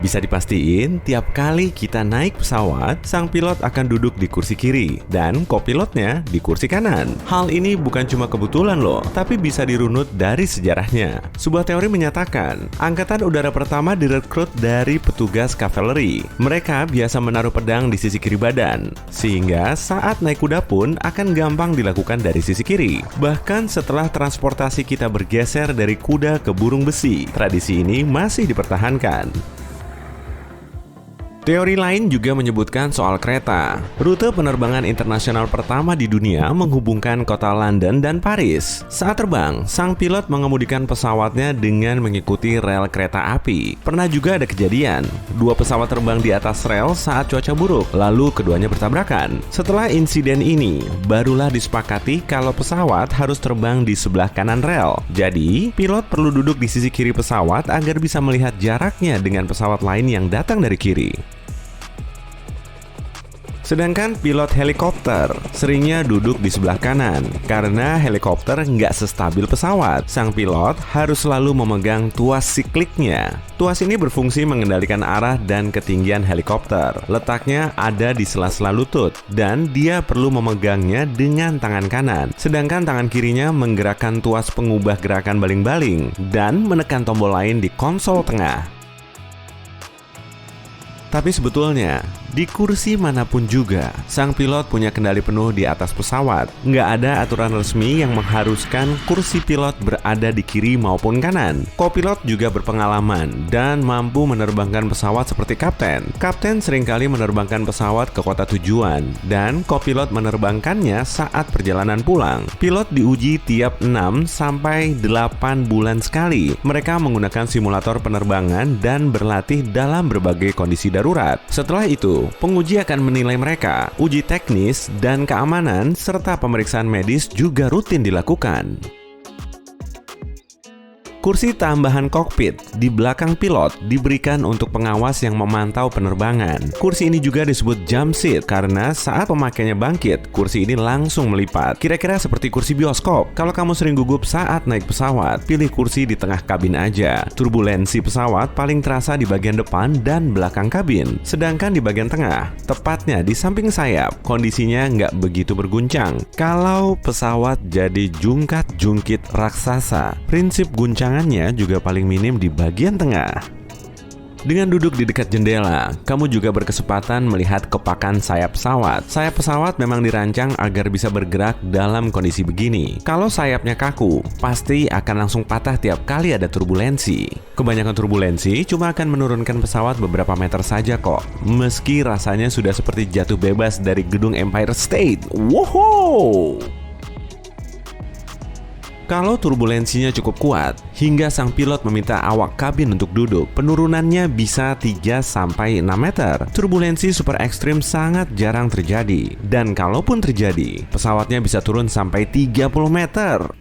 Bisa dipastiin, tiap kali kita naik pesawat, sang pilot akan duduk di kursi kiri dan kopilotnya di kursi kanan. Hal ini bukan cuma kebetulan loh, tapi bisa dirunut dari sejarahnya. Sebuah teori menyatakan, Angkatan Udara Pertama direkrut dari petugas kavaleri. Mereka biasa menaruh pedang di sisi kiri badan, sehingga saat naik kuda pun akan gampang dilakukan dari sisi kiri. Bahkan setelah transportasi kita bergeser dari kuda ke burung besi, tradisi ini masih dipertahankan. Teori lain juga menyebutkan soal kereta. Rute penerbangan internasional pertama di dunia menghubungkan kota London dan Paris. Saat terbang, sang pilot mengemudikan pesawatnya dengan mengikuti rel kereta api. Pernah juga ada kejadian, dua pesawat terbang di atas rel saat cuaca buruk, lalu keduanya bertabrakan. Setelah insiden ini, barulah disepakati kalau pesawat harus terbang di sebelah kanan rel. Jadi, pilot perlu duduk di sisi kiri pesawat agar bisa melihat jaraknya dengan pesawat lain yang datang dari kiri. Sedangkan pilot helikopter seringnya duduk di sebelah kanan. Karena helikopter nggak sestabil pesawat, sang pilot harus selalu memegang tuas sikliknya. Tuas ini berfungsi mengendalikan arah dan ketinggian helikopter. Letaknya ada di sela-sela lutut, dan dia perlu memegangnya dengan tangan kanan. Sedangkan tangan kirinya menggerakkan tuas pengubah gerakan baling-baling dan menekan tombol lain di konsol tengah. Tapi sebetulnya, di kursi manapun juga, sang pilot punya kendali penuh di atas pesawat. Nggak ada aturan resmi yang mengharuskan kursi pilot berada di kiri maupun kanan. Kopilot juga berpengalaman dan mampu menerbangkan pesawat seperti kapten. Kapten seringkali menerbangkan pesawat ke kota tujuan, dan kopilot menerbangkannya saat perjalanan pulang. Pilot diuji tiap 6-8 bulan sekali. Mereka menggunakan simulator penerbangan dan berlatih dalam berbagai kondisi darurat. Setelah itu, penguji akan menilai mereka. Uji teknis dan keamanan serta pemeriksaan medis juga rutin dilakukan. Kursi tambahan kokpit di belakang pilot diberikan untuk pengawas yang memantau penerbangan. Kursi ini juga disebut jump seat karena saat pemakainya bangkit, kursi ini langsung melipat. Kira-kira seperti kursi bioskop. Kalau kamu sering gugup saat naik pesawat, pilih kursi di tengah kabin aja. Turbulensi pesawat paling terasa di bagian depan dan belakang kabin. Sedangkan di bagian tengah, tepatnya di samping sayap, kondisinya nggak begitu berguncang. Kalau pesawat jadi jungkat-jungkit raksasa, prinsip guncangannya juga paling minim di bagian tengah. Dengan duduk di dekat jendela, kamu juga berkesempatan melihat kepakan sayap pesawat. Sayap pesawat memang dirancang agar bisa bergerak dalam kondisi begini. Kalau sayapnya kaku, pasti akan langsung patah tiap kali ada turbulensi. Kebanyakan turbulensi cuma akan menurunkan pesawat beberapa meter saja kok. Meski rasanya sudah seperti jatuh bebas dari gedung Empire State. Wow! Kalau turbulensinya cukup kuat, hingga sang pilot meminta awak kabin untuk duduk, penurunannya bisa 3-6 meter. Turbulensi super ekstrim sangat jarang terjadi. Dan kalaupun terjadi, pesawatnya bisa turun sampai 30 meter.